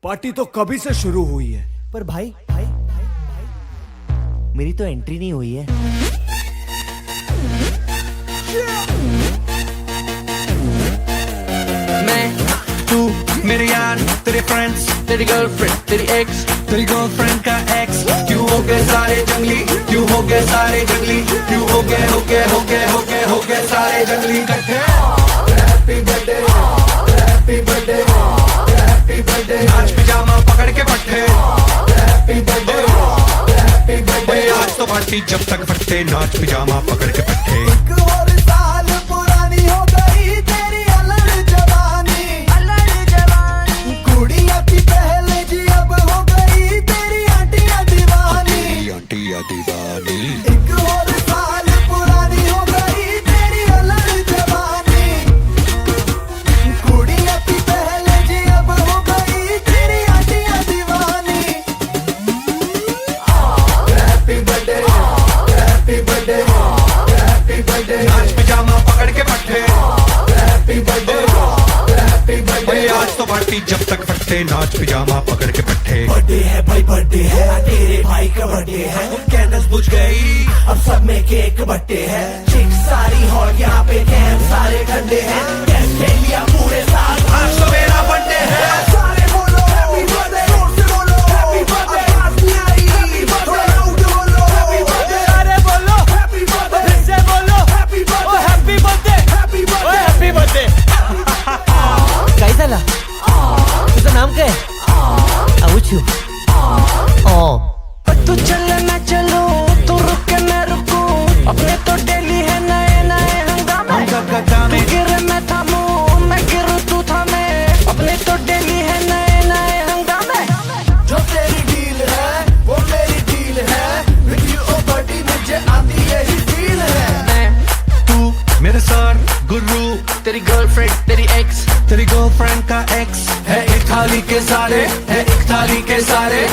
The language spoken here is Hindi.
पार्टी तो कभी से शुरू हुई है। पर भाई भाई भाई भाई मेरी तो एंट्री नहीं हुई है। मैं तू मेरे यार तेरे फ्रेंड्स तेरी गर्लफ्रेंड तेरी एक्स तेरी गर्लफ्रेंड का एक्स क्यों हो गए सारे जंगली क्यों हो गए सारे जंगली क्यों हो गए हो गए हो गए हो गए हो गए सारे जंगली इकट्ठे। Happy birthday happy birthday happy birthday आज पिजामा पकड़ के पट्टे। हैप्पी बर्थडे हैप्पी बर्थडे आज तो पार्टी जब तक फट्टे नाच पिजामा पकड़ के पट्टे। एक और साल पुरानी हो गई तेरी अलग जवानी कुड़िया की पहले जी अब हो गई तेरी आंटियां दीवानी। आंटियां दीवानी एक और साल पुरानी हो गई तेरी अलग जवानी कुड़िया की पहले जी अब हो गई तेरी आंटियां दीवानी। Happy birthday happy birthday happy birthday नाच पिजामा पकड़ के पट्टे। हैप्पी बर्थडे हैप्पी बर्थडे आज तो पार्टी जब तक फट्टे नाच पिजामा पकड़ के पट्टे। बर्थडे है भाई बर्थडे है तेरे भाई का बर्थडे है कैंडल्स बुझ गई अब सब में केक बट्टे है चिक सारी हॉट यहाँ पे कैम सारे ठंडे हैं कैश ले लिया पूरे साल आज तो मेरा बर्थडे है। सारे बोलो हैप्पी बर्थडे जोर से बोलो हैप्पी बर्थडे आवाज नहीं आई हैप्पी बर्थडे लाउड बोलो हैप्पी बर्थडे अरे बोलो हैप्पी बर्थडे फिर से बोलो happy birthday happy birthday happy birthday happy birthday. काय झाला तुझं नाम काय? आऊचू तू चले मैं चलूं तू रुके मैं रुकूं अपने तो डेली है नए नए हंगामे। तू गिरे मैं थामूं मैं गिरूं तू थामे अपने तो डेली है नए नए हंगामे। जो तेरी डील है वो मेरी डील है विद यू ओ बडी मुझे आती यही फील है। मैं तू मेरे सर गुरु तेरी गर्लफ्रेंड तेरी एक्स तेरी गर्लफ्रेंड का एक्स है एक थाली के सारे है एक थाली के सारे।